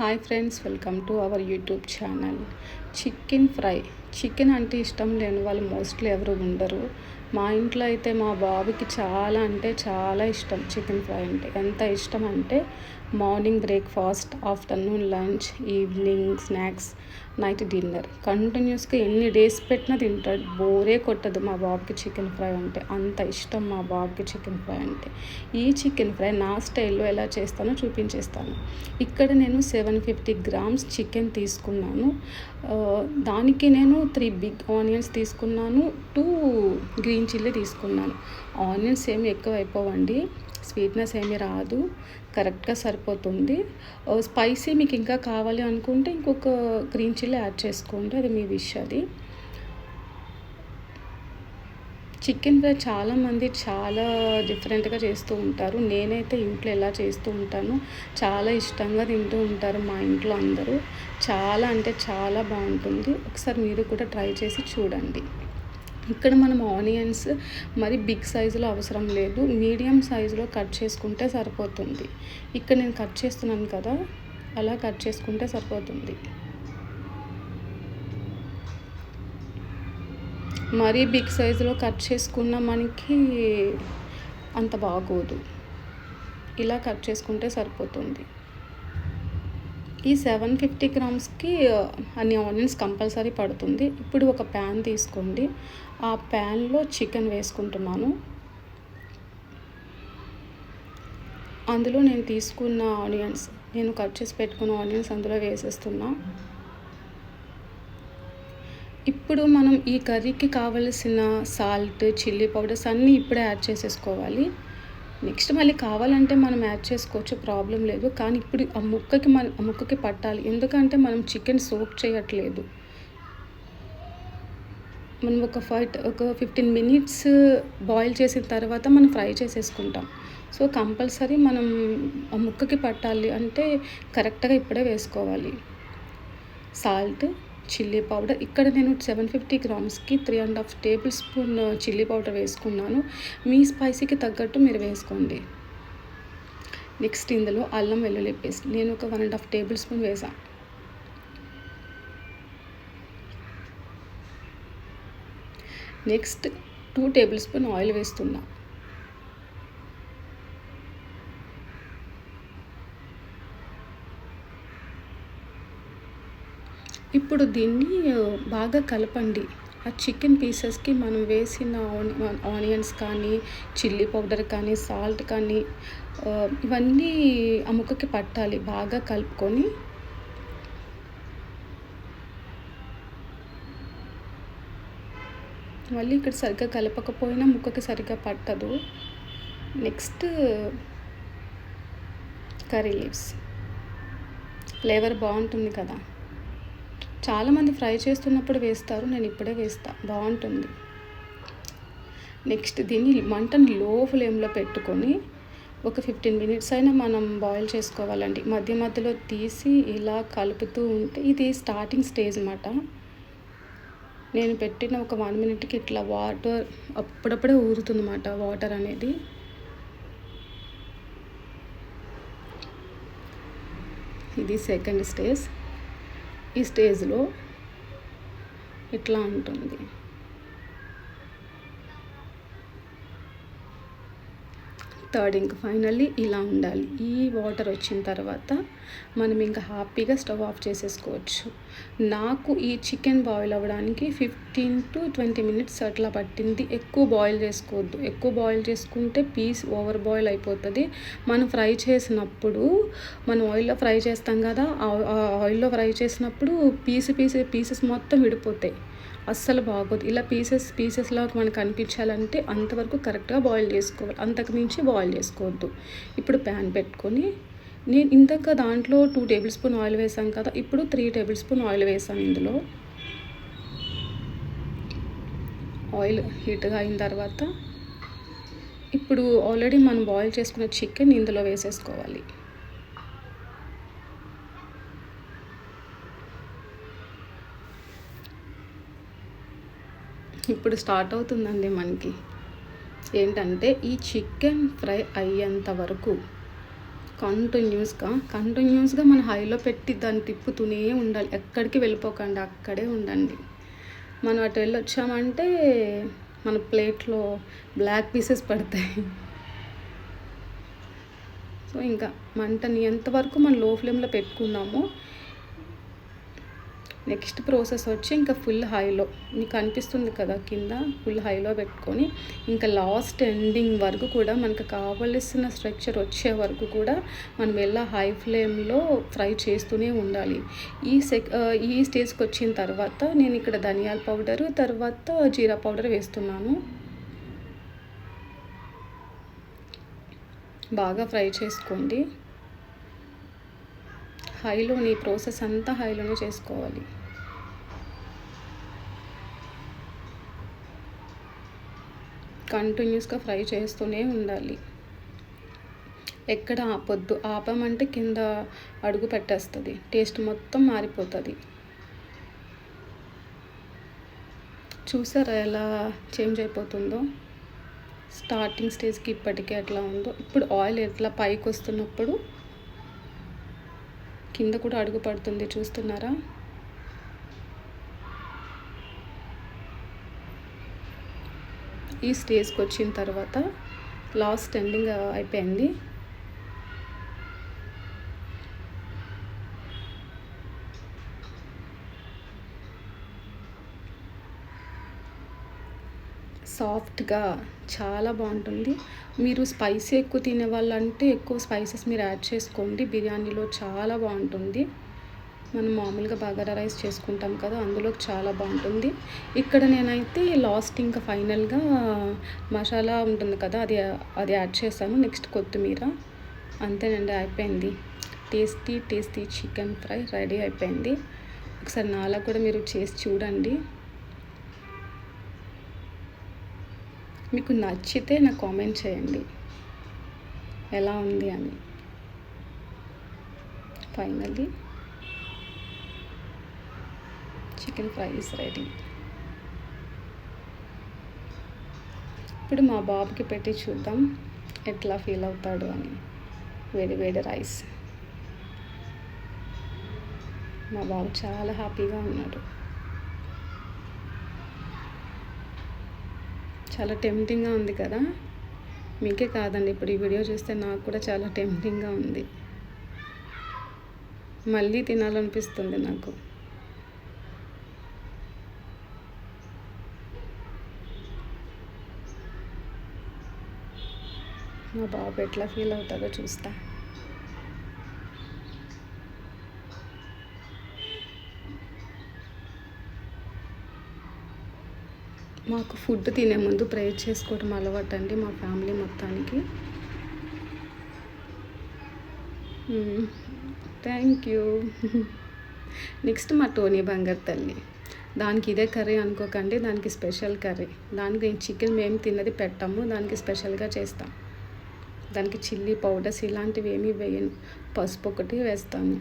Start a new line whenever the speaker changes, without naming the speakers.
Hi friends, welcome to our YouTube channel. Chicken fry. Chicken అంటే ఇష్టం లేని వాళ్ళు మోస్ట్లీ ఎవరు ఉండరు. మా ఇంట్లో అయితే మా బాబుకి చాలా అంటే చాలా ఇష్టం చికెన్ ఫ్రై అంటే. ఎంత ఇష్టం అంటే morning breakfast, afternoon lunch, evening snacks, night dinner కంటిన్యూస్గా ఎన్ని డేస్ పెట్టినా తింటాడు. బోరే కొట్టదు మా బాబుకి చికెన్ ఫ్రై అంటే. అంత ఇష్టం మా బాబుకి చికెన్ ఫ్రై అంటే. ఈ చికెన్ ఫ్రై నా స్టైల్లో ఎలా చేస్తానో చూపించేస్తాను. ఇక్కడ నేను 750 గ్రామ్స్ చికెన్ తీసుకున్నాను. దానికి నేను 3 బిగ్ ఆనియన్స్ తీసుకున్నాను, 2 గ్రీన్ చిల్లీ తీసుకున్నాను. ఆనియన్స్ ఏమి ఎక్కువ అయిపోవండి, స్వీట్నెస్ ఏమీ రాదు, కరెక్ట్గా సరిపోతుంది. స్పైసీ మీకు ఇంకా కావాలి అనుకుంటే ఇంకొక గ్రీన్ చిల్లీ యాడ్ చేసుకోండి, అది మీ విష్. అది చికెన్ ఫ్రై చాలామంది చాలా డిఫరెంట్గా చేస్తూ ఉంటారు. నేనైతే ఇంట్లో ఎలా చేస్తూ ఉంటాను, చాలా ఇష్టంగా తింటూ ఉంటారు మా ఇంట్లో అందరూ. చాలా అంటే చాలా బాగుంటుంది. ఒకసారి మీరు కూడా ట్రై చేసి చూడండి. ఇక్కడ మనం ఆనియన్స్ మరి బిగ్ సైజులో అవసరం లేదు, మీడియం సైజులో కట్ చేసుకుంటే సరిపోతుంది. ఇక్కడ నేను కట్ చేస్తున్నాను కదా, అలా కట్ చేసుకుంటే సరిపోతుంది. మరీ బిగ్ సైజులో కట్ చేసుకున్న మనకి అంత బాగోదు. ఇలా కట్ చేసుకుంటే సరిపోతుంది. ఈ 750 గ్రామ్స్కి అన్ని ఆనియన్స్ కంపల్సరీ పడుతుంది. ఇప్పుడు ఒక ప్యాన్ తీసుకోండి. ఆ ప్యాన్లో చికెన్ వేసుకుంటున్నాను. అందులో నేను తీసుకున్న ఆనియన్స్, నేను కట్ చేసి పెట్టుకున్న ఆనియన్స్ అందులో వేసేస్తున్నా. ఇప్పుడు మనం ఈ కర్రీకి కావలసిన సాల్ట్, చిల్లీ పౌడర్స్ అన్నీ ఇప్పుడే యాడ్ చేసేసుకోవాలి. నెక్స్ట్ మళ్ళీ కావాలంటే మనం యాడ్ చేసుకోవచ్చు, ప్రాబ్లం లేదు. కానీ ఇప్పుడు ఆ ముక్కకి పట్టాలి. ఎందుకంటే మనం చికెన్ సోక్ చేయట్లేదు. మనం ఒక 15 మినిట్స్ బాయిల్ చేసిన తర్వాత మనం ఫ్రై చేసేసుకుంటాం. సో కంపల్సరీ మనం ఆ ముక్కకి పట్టాలి అంటే కరెక్ట్గా ఇప్పుడే వేసుకోవాలి. Salt, chilli powder. ఇక్కడ నేను 750 గ్రామ్స్కి 3.5 టేబుల్ స్పూన్ చిల్లీ పౌడర్ వేసుకున్నాను. మీ స్పైసీకి తగ్గట్టు మీరు వేసుకోండి. నెక్స్ట్ ఇందులో అల్లం వెల్లుల్లి పేస్ట్ నేను ఒక 1.5 టేబుల్ స్పూన్ వేసాను. నెక్స్ట్ 2 టేబుల్ స్పూన్ ఆయిల్ వేస్తున్నా. ఇప్పుడు దీన్ని బాగా కలపండి. ఆ చికెన్ పీసెస్కి మనం వేసిన ఆనియన్స్ కానీ, చిల్లీ పౌడర్ కానీ, సాల్ట్ కానీ ఇవన్నీ ఆ ముక్కకి పట్టాలి. బాగా కలుపుకొని మళ్ళీ ఇక్కడ సరిగ్గా కలపకపోయినా ముక్కకి సరిగ్గా పట్టదు. నెక్స్ట్ కర్రీ లీవ్స్, ఫ్లేవర్ బాగుంటుంది కదా. చాలామంది ఫ్రై చేస్తున్నప్పుడు వేస్తారు, నేను ఇప్పుడే వేస్తా, బాగుంటుంది. నెక్స్ట్ దీన్ని మంటని లో ఫ్లేమ్లో పెట్టుకొని ఒక 15 మినిట్స్ అయినా మనం బాయిల్ చేసుకోవాలండి. మధ్య మధ్యలో తీసి ఇలా కలుపుతూ ఉంటే ఇది స్టార్టింగ్ స్టేజ్ అన్నమాట. నేను పెట్టిన ఒక 1 మినిట్కి ఇట్లా వాటర్ అప్పుడప్పుడే ఊరుతుందన్నమాట, వాటర్ అనేది. ఇది సెకండ్ స్టేజ్. ఈ స్టేజ్లో ఇట్లా ఉంటుంది. థర్డ్ ఇంక ఫైనల్లీ ఇలా ఉండాలి. ఈ వాటర్ వచ్చిన తర్వాత మనం ఇంకా హ్యాపీగా స్టవ్ ఆఫ్ చేసేసుకోవచ్చు. నాకు ఈ చికెన్ బాయిల్ అవ్వడానికి 15 to 20 మినిట్స్ అట్లా పట్టింది. ఎక్కువ బాయిల్ చేసుకోవద్దు. ఎక్కువ బాయిల్ చేసుకుంటే పీస్ ఓవర్ బాయిల్ అయిపోతుంది. మనం ఫ్రై చేసినప్పుడు, మనం ఆయిల్లో ఫ్రై చేస్తాం కదా, ఆ ఆయిల్లో ఫ్రై చేసినప్పుడు పీసెస్ మొత్తం విడిపోతాయి. అస్సలు బాగోదు. ఇలా పీసెస్లో మనకు అనిపించాలంటే అంతవరకు కరెక్ట్గా బాయిల్ చేసుకోవాలి, అంతకు మించి బాయిల్ చేసుకోవద్దు. ఇప్పుడు ప్యాన్ పెట్టుకొని నేను ఇందాక దాంట్లో 2 టేబుల్ స్పూన్ ఆయిల్ వేసాను కదా, ఇప్పుడు 3 టేబుల్ స్పూన్ ఆయిల్ వేసాను. ఇందులో ఆయిల్ హీట్గా అయిన తర్వాత ఇప్పుడు ఆల్రెడీ మనం బాయిల్ చేసుకున్న చికెన్ ఇందులో వేసేసుకోవాలి. ఇప్పుడు స్టార్ట్ అవుతుందండి మనకి ఏంటంటే ఈ చికెన్ ఫ్రై అయ్యేంత వరకు కంటిన్యూస్గా మన హైలో పెట్టి దాన్ని తిప్పుతూనే ఉండాలి. ఎక్కడికి వెళ్ళిపోకండి, అక్కడే ఉండండి. మనం అటు వెళ్ళొచ్చామంటే మన ప్లేట్లో బ్లాక్ పీసెస్ పడతాయి. సో ఇంకా మంటని ఎంతవరకు మనం లో ఫ్లేమ్లో పెట్టుకున్నామో, నెక్స్ట్ ప్రాసెస్ వచ్చి ఇంకా ఫుల్ హైలో, మీకు అనిపిస్తుంది కదా కింద, ఫుల్ హైలో పెట్టుకొని ఇంకా లాస్ట్ ఎండింగ్ వరకు కూడా మనకు కావలసిన స్ట్రక్చర్ వచ్చే వరకు కూడా మనం ఎలా హై ఫ్లేమ్లో ఫ్రై చేస్తూనే ఉండాలి. ఈ స్టేజ్కి వచ్చిన తర్వాత నేను ఇక్కడ ధనియాల పౌడరు, తర్వాత జీరా పౌడర్ వేస్తున్నాను. బాగా ఫ్రై చేసుకోండి. హైలోని ప్రాసెస్ అంతా హైలోనే చేసుకోవాలి. కంటిన్యూస్గా ఫ్రై చేస్తూనే ఉండాలి. ఎక్కడ ఆపొద్దు. ఆపమంటే కింద అడుగు పెట్టేస్తుంది, టేస్ట్ మొత్తం మారిపోతుంది. చూసారా ఎలా చేంజ్ అయిపోతుందో? స్టార్టింగ్ స్టేజ్కి ఇప్పటికే ఎట్లా ఉందో. ఇప్పుడు ఆయిల్ ఎట్లా పైకి వస్తున్నప్పుడు కింద కూడా అడుగు పడుతుంది, చూస్తున్నారా? ఈ స్టేజ్కి వచ్చిన తర్వాత లాస్ట్ ఎండింగ్ అయిపోయింది. సాఫ్ట్గా చాలా బాగుంటుంది. మీరు స్పైసీ ఎక్కువ తినే వాళ్ళంటే ఎక్కువ స్పైసెస్ మీరు యాడ్ చేసుకోండి. బిర్యానీలో చాలా బాగుంటుంది. మనం మామూలుగా బగారా రైస్ చేసుకుంటాం కదా, అందులో చాలా బాగుంటుంది. ఇక్కడ నేనైతే లాస్ట్ ఇంకా ఫైనల్గా మసాలా ఉంటుంది కదా, అది యాడ్ చేశాను. నెక్స్ట్ కొత్తిమీర. అంతేనండి, అయిపోయింది. టేస్టీ చికెన్ ఫ్రై రెడీ అయిపోయింది. ఒకసారి నాలా కూడా మీరు చేసి చూడండి. మీకు నచ్చితే నాకు కామెంట్ చేయండి ఎలా ఉంది అని. Finally chicken fry is ready. ఇప్పుడు మా బాబుకి పెట్టి చూద్దాం ఎట్లా ఫీల్ అవుతాడు అని. వేడి వేడి రైస్. మా బాబు చాలా హ్యాపీగా ఉన్నాడు. చాలా టెంప్టింగ్గా ఉంది కదా? మీకే కాదండి, ఇప్పుడు ఈ వీడియో చూస్తే నాకు కూడా చాలా టెంప్టింగ్గా ఉంది. మళ్ళీ తినాలనిపిస్తుంది నాకు. మా బాబు ఎట్లా ఫీల్ అవుతాడో చూస్తా. మాకు ఫుడ్ తినే ముందు ప్రేయర్ చేసుకోవడం అలవాటు అండి మా ఫ్యామిలీ మొత్తానికి. Thank you. నెక్స్ట్ మా టోనీ బంగారు తల్లి. దానికి ఇదే కర్రీ అనుకోకండి, దానికి స్పెషల్ కర్రీ. దానికి చికెన్ మేము తిన్నది పెట్టాము, దానికి స్పెషల్గా చేస్తాం. దానికి చిల్లీ పౌడర్స్ ఇలాంటివి ఏమీ వేయను, పసుపు ఒకటి వేస్తాను.